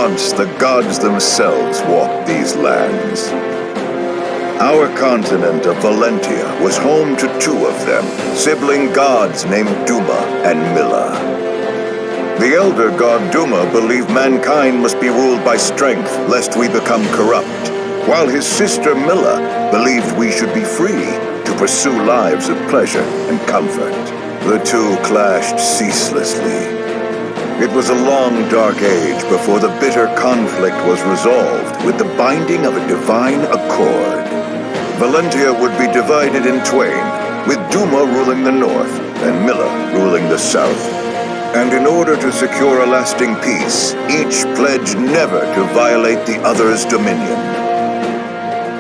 once the gods themselves walked these lands. Our continent of Valentia was home to two of them, sibling gods named Duma and Milla. The elder god Duma believed mankind must be ruled by strength, lest we become corrupt, while his sister Milla believed we should be free to pursue lives of pleasure and comfort. The two clashed ceaselessly. It was a long, dark age before the bitter conflict was resolved with the binding of a divine accord. Valentia would be divided in twain, with Duma ruling the north and Milla ruling the south. And in order to secure a lasting peace, each pledged never to violate the other's dominion.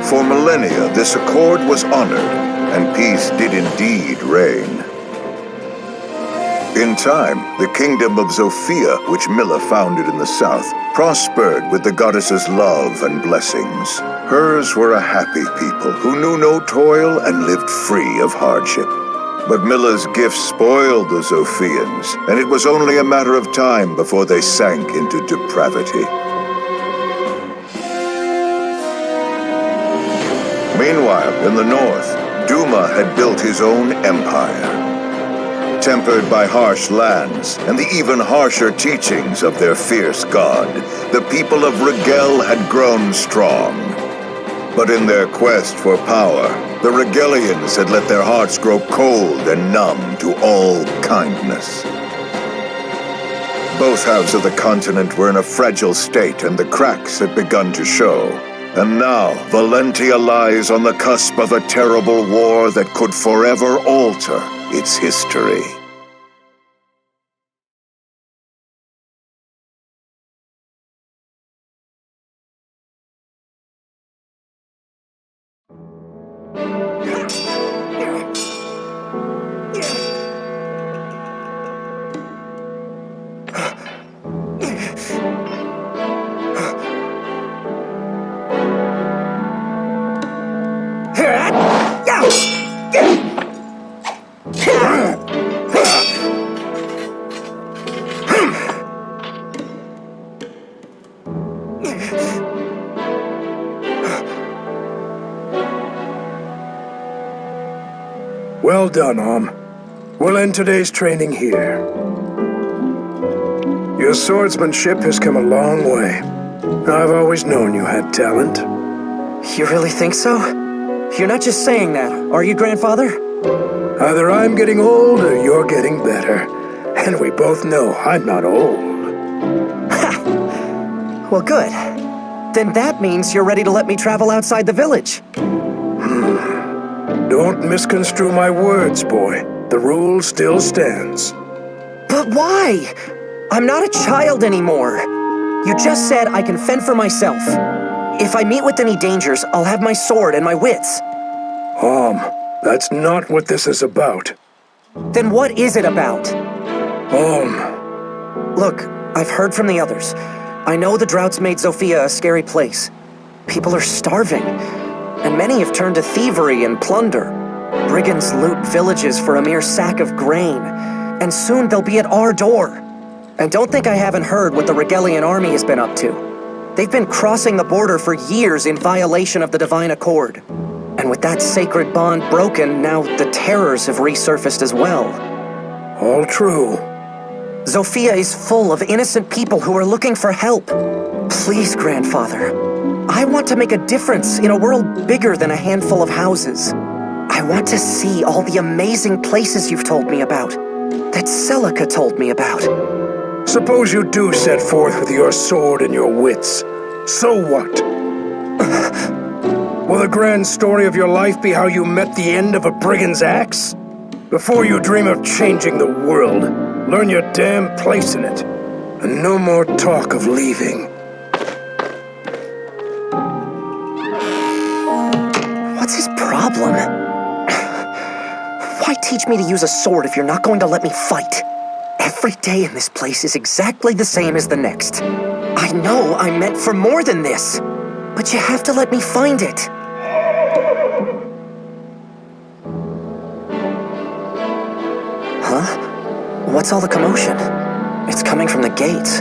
For millennia, this accord was honored, and peace did indeed reign. In time, the kingdom of Sophia, which Milla founded in the south, prospered with the goddess's love and blessings. Hers were a happy people who knew no toil and lived free of hardship. But Milla's gifts spoiled the Sophians, and it was only a matter of time before they sank into depravity. Meanwhile, in the north, Duma had built his own empire. Tempered by harsh lands and the even harsher teachings of their fierce god, the people of Rigel had grown strong. But in their quest for power, the Rigelians had let their hearts grow cold and numb to all kindness. Both halves of the continent were in a fragile state, and the cracks had begun to show. And now, Valentia lies on the cusp of a terrible war that could forever alter its history. Well done, Om. We'll end today's training here. Your swordsmanship has come a long way. I've always known you had talent. You really think so? You're not just saying that, are you, Grandfather? Either I'm getting old or you're getting better. And we both know I'm not old. Ha! Well, good. Then that means you're ready to let me travel outside the village. Don't misconstrue my words, boy. The rule still stands. But why? I'm not a child anymore. You just said I can fend for myself. If I meet with any dangers, I'll have my sword and my wits. That's not what this is about. Then what is it about? Look, I've heard from the others. I know the drought's made Sophia a scary place. People are starving, and many have turned to thievery and plunder. Brigands loot villages for a mere sack of grain, and soon they'll be at our door. And don't think I haven't heard what the Rigelian army has been up to. They've been crossing the border for years in violation of the Divine Accord. And with that sacred bond broken, now the terrors have resurfaced as well. All true. Sophia is full of innocent people who are looking for help. Please, Grandfather. I want to make a difference in a world bigger than a handful of houses. I want to see all the amazing places you've told me about, that Celica told me about. Suppose you do set forth with your sword and your wits. So what? Will the grand story of your life be how you met the end of a brigand's axe? Before you dream of changing the world, learn your damn place in it. And no more talk of leaving. What's his problem? Why teach me to use a sword if you're not going to let me fight? Every day in this place is exactly the same as the next. I know I'm meant for more than this, but you have to let me find it. Huh? What's all the commotion? It's coming from the gates.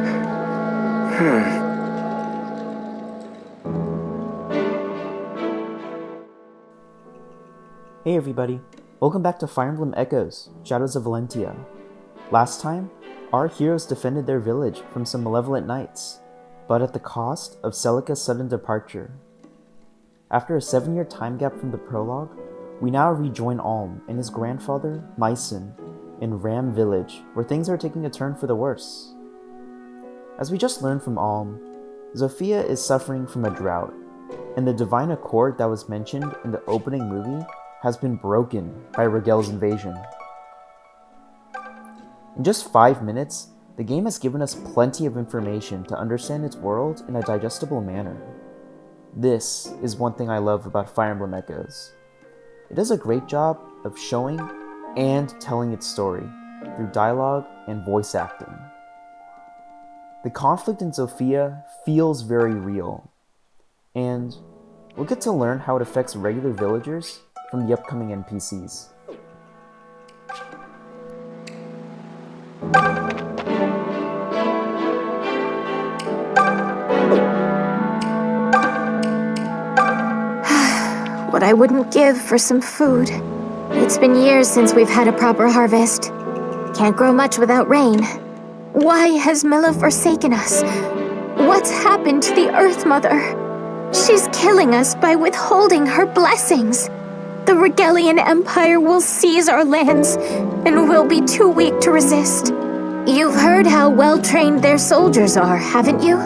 Hey everybody, welcome back to Fire Emblem Echoes, Shadows of Valentia. Last time, our heroes defended their village from some malevolent knights, but at the cost of Celica's sudden departure. After a 7-year time gap from the prologue, we now rejoin Alm and his grandfather, Mycen, in Ram Village, where things are taking a turn for the worse. As we just learned from Alm, Zofia is suffering from a drought, and the divine accord that was mentioned in the opening movie has been broken by Rigel's invasion. In just 5 minutes, the game has given us plenty of information to understand its world in a digestible manner. This is one thing I love about Fire Emblem Echoes. It does a great job of showing and telling its story through dialogue and voice acting. The conflict in Zofia feels very real, and we'll get to learn how it affects regular villagers from the upcoming NPCs. What I wouldn't give for some food. It's been years since we've had a proper harvest. Can't grow much without rain. Why has Milla forsaken us? What's happened to the Earth Mother? She's killing us by withholding her blessings. The Regalian Empire will seize our lands, and we'll be too weak to resist. You've heard how well-trained their soldiers are, haven't you?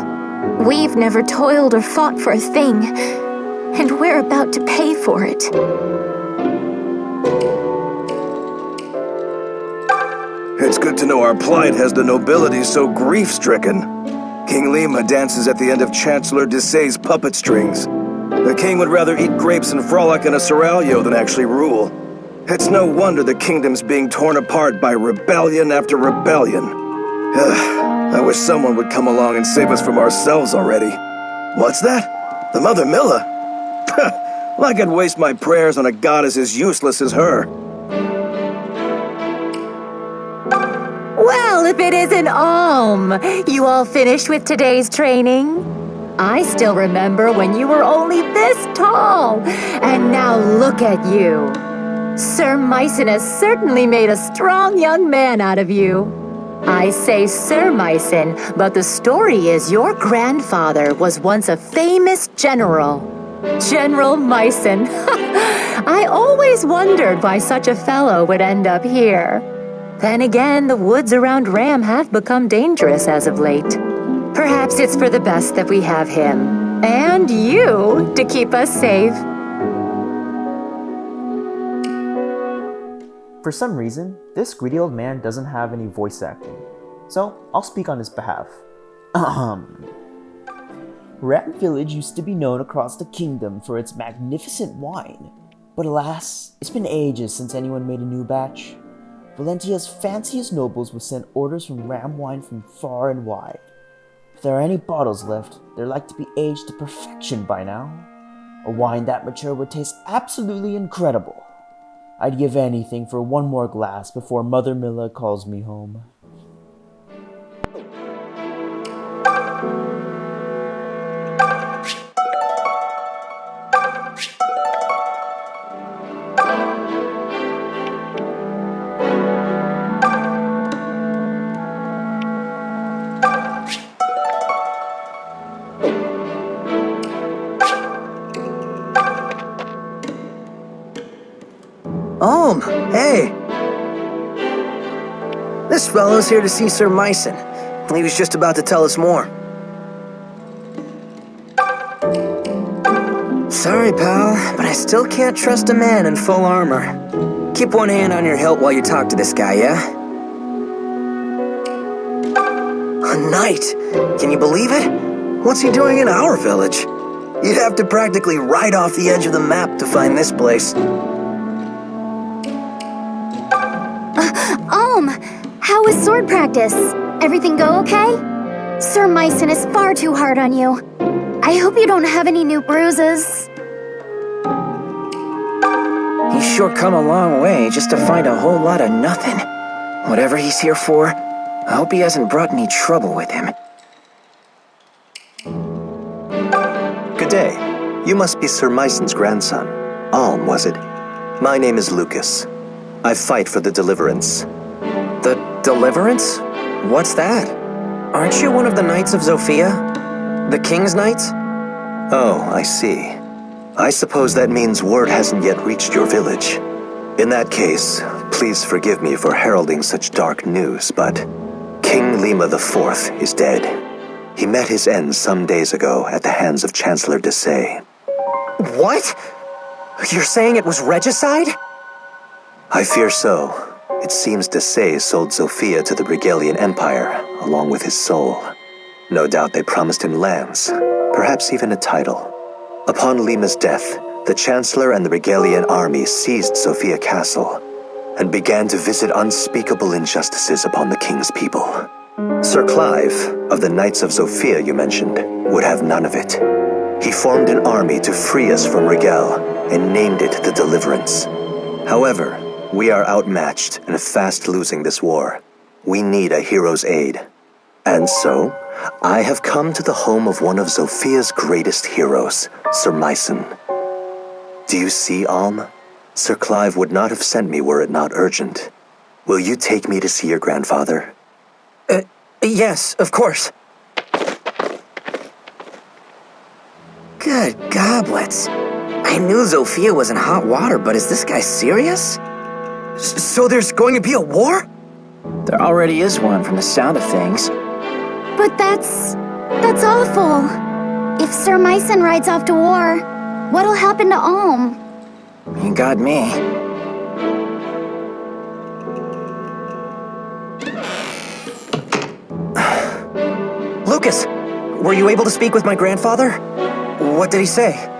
We've never toiled or fought for a thing, and we're about to pay for it. It's good to know our plight has the nobility so grief-stricken. King Lima dances at the end of Chancellor Desaix's puppet strings. The king would rather eat grapes and frolic in a seraglio than actually rule. It's no wonder the kingdom's being torn apart by rebellion after rebellion. I wish someone would come along and save us from ourselves already. What's that? The Mother Milla? Like I'd waste my prayers on a goddess as useless as her. Well, if it isn't Alm, you all finished with today's training? I still remember when you were only this tall, and now look at you. Sir Mycen has certainly made a strong young man out of you. I say Sir Mycen, but the story is your grandfather was once a famous general. General Mycen. I always wondered why such a fellow would end up here. Then again, the woods around Ram have become dangerous as of late. Perhaps it's for the best that we have him, and you, to keep us safe. For some reason, this greedy old man doesn't have any voice acting, so I'll speak on his behalf. Ram Village used to be known across the kingdom for its magnificent wine, but alas, it's been ages since anyone made a new batch. Valentia's fanciest nobles would send orders from Ram wine from far and wide. If there are any bottles left, they're like to be aged to perfection by now. A wine that mature would taste absolutely incredible. I'd give anything for one more glass before Mother Milla calls me home. Hey! This fellow's here to see Sir Mycen. He was just about to tell us more. Sorry, pal, but I still can't trust a man in full armor. Keep one hand on your hilt while you talk to this guy, yeah? A knight! Can you believe it? What's he doing in our village? You'd have to practically ride off the edge of the map to find this place. How was sword practice? Everything go okay? Sir Mycen is far too hard on you. I hope you don't have any new bruises. He's sure come a long way just to find a whole lot of nothing. Whatever he's here for, I hope he hasn't brought any trouble with him. Good day. You must be Sir Mycen's grandson. Alm, was it? My name is Lukas. I fight for the Deliverance. The Deliverance? What's that? Aren't you one of the Knights of Zofia? The King's Knights? Oh, I see. I suppose that means word hasn't yet reached your village. In that case, please forgive me for heralding such dark news, but King Lima IV is dead. He met his end some days ago at the hands of Chancellor Desaix. What? You're saying it was regicide? I fear so. It seems Desaix sold Zofia to the Brigalian Empire, along with his soul. No doubt they promised him lands, perhaps even a title. Upon Lima's death, the Chancellor and the Brigalian army seized Zofia Castle and began to visit unspeakable injustices upon the king's people. Sir Clive, of the Knights of Zofia you mentioned, would have none of it. He formed an army to free us from Rigel and named it the Deliverance. However, we are outmatched and fast losing this war. We need a hero's aid. And so, I have come to the home of one of Zofia's greatest heroes, Sir Myson. Do you see, Alm? Sir Clive would not have sent me were it not urgent. Will you take me to see your grandfather? Yes, of course. Good goblets. I knew Zofia was in hot water, but is this guy serious? So there's going to be a war? There already is one from the sound of things. But that's awful. If Sir Myson rides off to war, what'll happen to Alm? You got me. Lukas, were you able to speak with my grandfather? What did he say?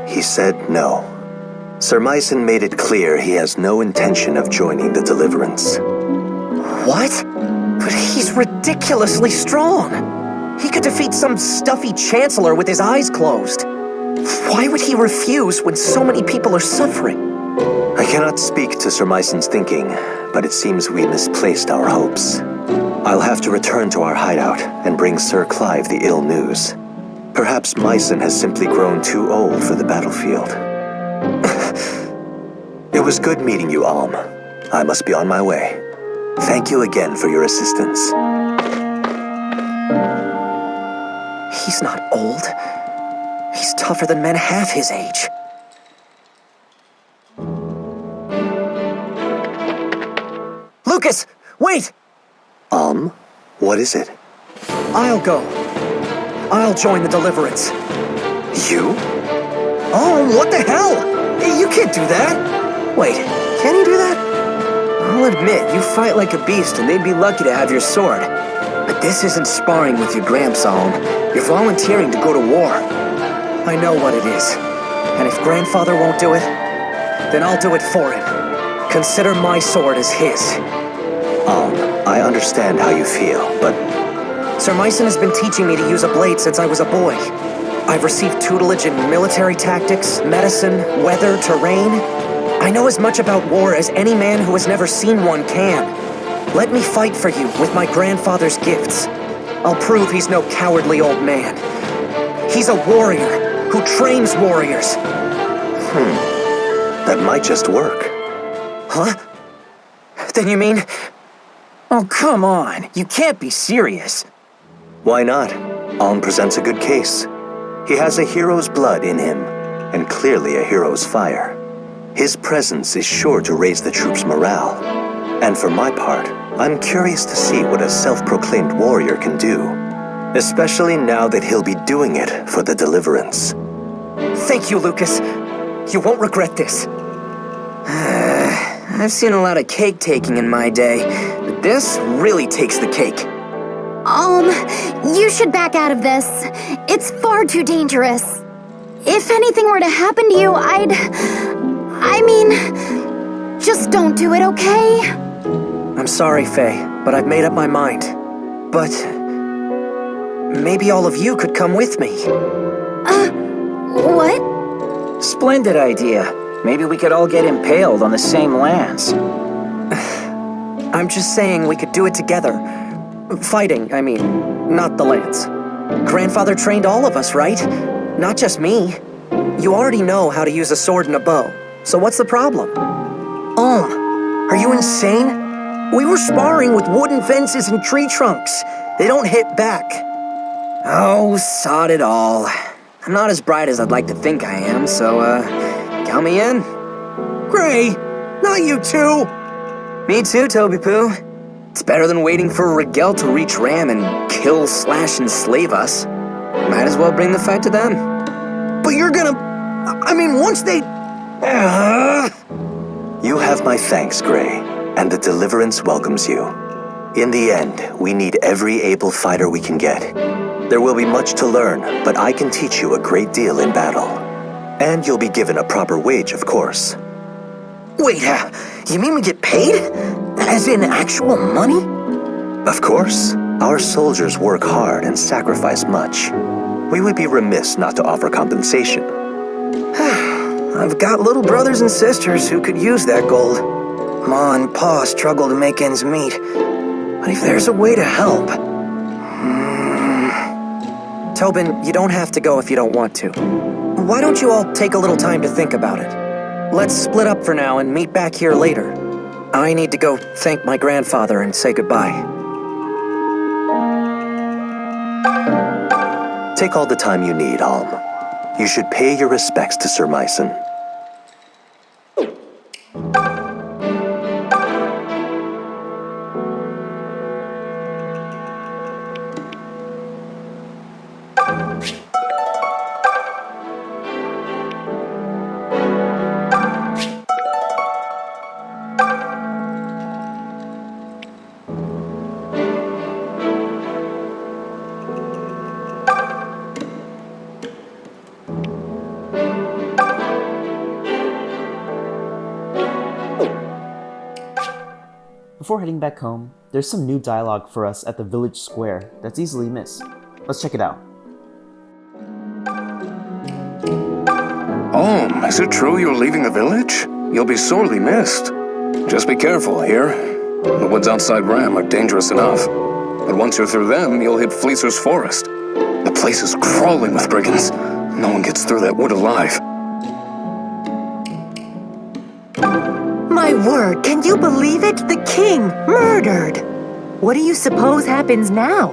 He said no. Sir Myson made it clear he has no intention of joining the Deliverance. What? But he's ridiculously strong. He could defeat some stuffy chancellor with his eyes closed. Why would he refuse when so many people are suffering? I cannot speak to Sir Myson's thinking, but it seems we misplaced our hopes. I'll have to return to our hideout and bring Sir Clive the ill news. Perhaps Myson has simply grown too old for the battlefield. It was good meeting you, Alm. I must be on my way. Thank you again for your assistance. He's not old. He's tougher than men half his age. Lukas, wait! What is it? I'll go. I'll join the Deliverance. You? Oh, what the hell? You can't do that. Wait, can you do that? I'll admit, you fight like a beast and they'd be lucky to have your sword. But this isn't sparring with your gramps, Alm. You're volunteering to go to war. I know what it is. And if Grandfather won't do it, then I'll do it for him. Consider my sword as his. I understand how you feel, but Sir Myson has been teaching me to use a blade since I was a boy. I've received tutelage in military tactics, medicine, weather, terrain. I know as much about war as any man who has never seen one can. Let me fight for you with my grandfather's gifts. I'll prove he's no cowardly old man. He's a warrior who trains warriors. that might just work. Huh? Then you mean... Oh, come on. You can't be serious. Why not? Alm presents a good case. He has a hero's blood in him, and clearly a hero's fire. His presence is sure to raise the troops' morale. And for my part, I'm curious to see what a self-proclaimed warrior can do. Especially now that he'll be doing it for the Deliverance. Thank you, Lukas. You won't regret this. I've seen a lot of cake-taking in my day, but this really takes the cake. You should back out of this. It's far too dangerous. If anything were to happen to you, just don't do it, okay? I'm sorry, Faye, but I've made up my mind. But... maybe all of you could come with me. What? Splendid idea. Maybe we could all get impaled on the same lands. I'm just saying we could do it together. Fighting, I mean, not the lance. Grandfather trained all of us, right? Not just me. You already know how to use a sword and a bow. So what's the problem? Are you insane? We were sparring with wooden fences and tree trunks. They don't hit back. Oh, sod it all. I'm not as bright as I'd like to think I am, so, count me in. Gray, not you too. Me too, Toby Poo. It's better than waiting for Rigel to reach Ram and kill, slash, and slave us. Might as well bring the fight to them. But you're gonna... I mean, once they... You have my thanks, Gray, and the Deliverance welcomes you. In the end, we need every able fighter we can get. There will be much to learn, but I can teach you a great deal in battle. And you'll be given a proper wage, of course. Wait, you mean we get paid? As in actual money? Of course. Our soldiers work hard and sacrifice much. We would be remiss not to offer compensation. I've got little brothers and sisters who could use that gold. Ma and Pa struggle to make ends meet. But if there's a way to help... Tobin, you don't have to go if you don't want to. Why don't you all take a little time to think about it? Let's split up for now and meet back here later. I need to go thank my grandfather and say goodbye. Take all the time you need, Alm. You should pay your respects to Sir Myson. Before heading back home, there's some new dialogue for us at the village square that's easily missed. Let's check it out. Is it true you're leaving the village? You'll be sorely missed. Just be careful here. The woods outside Ram are dangerous enough. But once you're through them, you'll hit Fleecer's forest. The place is crawling with brigands. No one gets through that wood alive. My word, can you believe it? The king, murdered! What do you suppose happens now?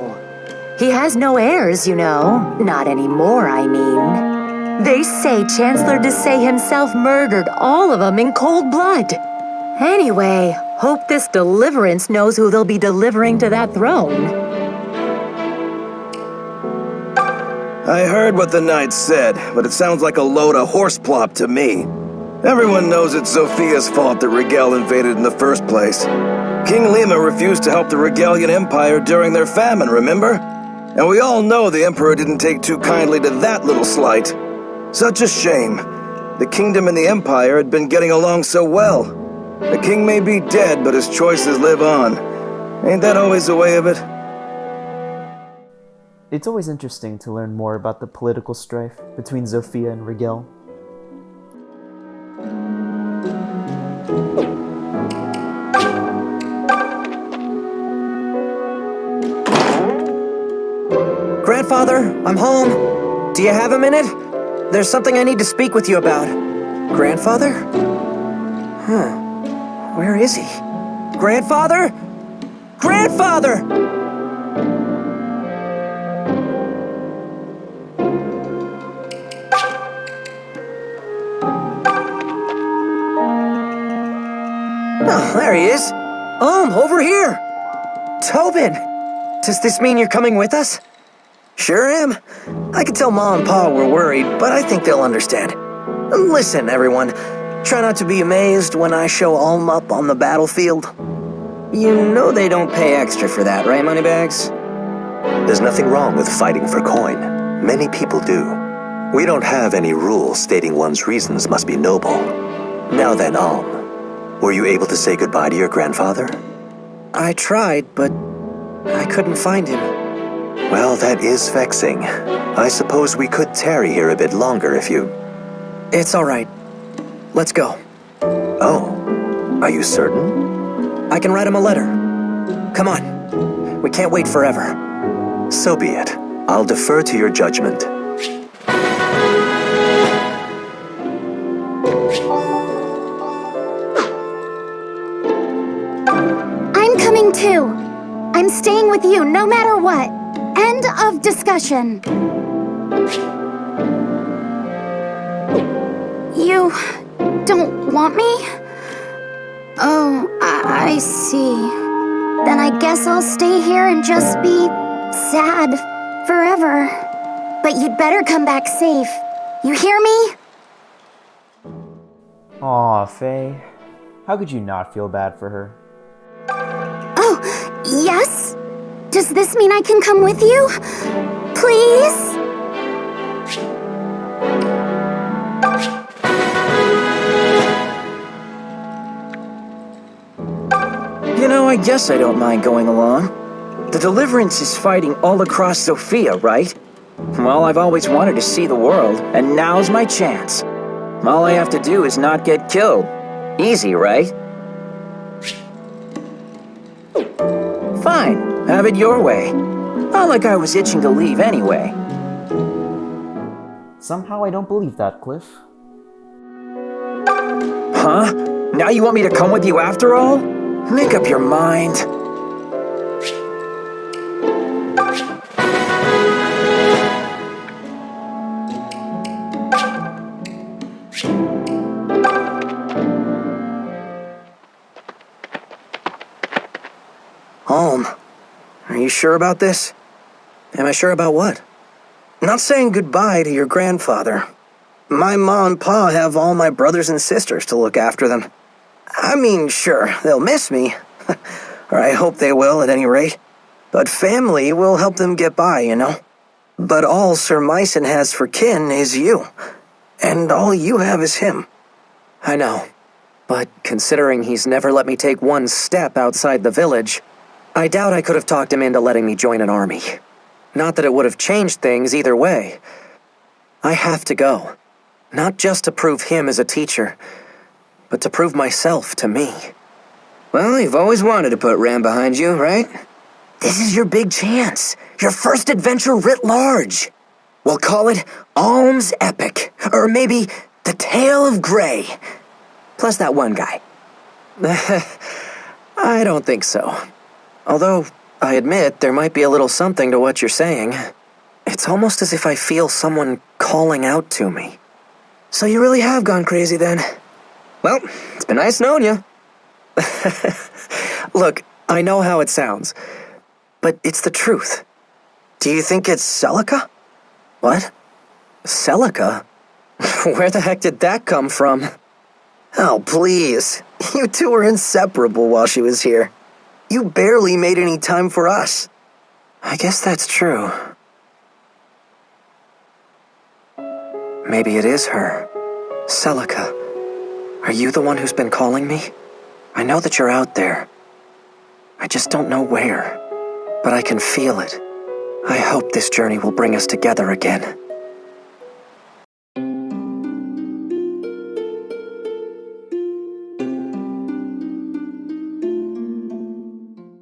He has no heirs, you know. Not anymore, I mean. They say Chancellor Desaix himself murdered all of them in cold blood. Anyway, hope this Deliverance knows who they'll be delivering to that throne. I heard what the knights said, but it sounds like a load of horseplop to me. Everyone knows it's Sophia's fault that Rigel invaded in the first place. King Lima refused to help the Regalian Empire during their famine, remember? And we all know the Emperor didn't take too kindly to that little slight. Such a shame. The kingdom and the Empire had been getting along so well. The king may be dead, but his choices live on. Ain't that always the way of it? It's always interesting to learn more about the political strife between Zofia and Rigel. Grandfather, I'm home. Do you have a minute? There's something I need to speak with you about. Grandfather? Where is he? Grandfather? Grandfather! Oh, there he is. Over here. Tobin, does this mean you're coming with us? Sure am. I can tell Ma and Pa we're worried, but I think they'll understand. Listen, everyone. Try not to be amazed when I show Alm up on the battlefield. You know they don't pay extra for that, right, Moneybags? There's nothing wrong with fighting for coin. Many people do. We don't have any rules stating one's reasons must be noble. Now then, Alm, were you able to say goodbye to your grandfather? I tried, but I couldn't find him. Well, that is vexing. I suppose we could tarry here a bit longer if you... It's all right. Let's go. Oh, are you certain? I can write him a letter. Come on. We can't wait forever. So be it. I'll defer to your judgment. too. I'm staying with you no matter what. End of discussion. You don't want me? Oh, I see. Then I guess I'll stay here and just be sad forever. But you'd better come back safe. You hear me? Aw, Faye. How could you not feel bad for her? Oh, yes? Does this mean I can come with you? Please? You know, I guess I don't mind going along. The Deliverance is fighting all across Sophia, right? Well, I've always wanted to see the world, and now's my chance. All I have to do is not get killed. Easy, right? Fine, have it your way. Not like I was itching to leave anyway. Somehow I don't believe that, Cliff. Huh? Now you want me to come with you after all? Make up your mind. Home. Are you sure about this? Am I sure about what? Not saying goodbye to your grandfather. My ma and pa have all my brothers and sisters to look after them. I mean, sure, they'll miss me. Or I hope they will, at any rate. But family will help them get by, you know? But all Sir Myson has for kin is you. And all you have is him. I know. But considering he's never let me take one step outside the village, I doubt I could have talked him into letting me join an army. Not that it would have changed things either way. I have to go. Not just to prove him as a teacher, but to prove myself to me. Well, you've always wanted to put Ram behind you, right? This is your big chance. Your first adventure writ large. We'll call it Alm's Epic. Or maybe The Tale of Grey. Plus that one guy. I don't think so. Although, I admit there might be a little something to what you're saying. It's almost as if I feel someone calling out to me. So you really have gone crazy then? Well, it's been nice knowing you. Look, I know how it sounds, but it's the truth. Do you think it's Celica? What? Celica? Where the heck did that come from? Oh, please. You two were inseparable while she was here. You barely made any time for us. I guess that's true. Maybe it is her. Celica. Are you the one who's been calling me? I know that you're out there. I just don't know where. But I can feel it. I hope this journey will bring us together again.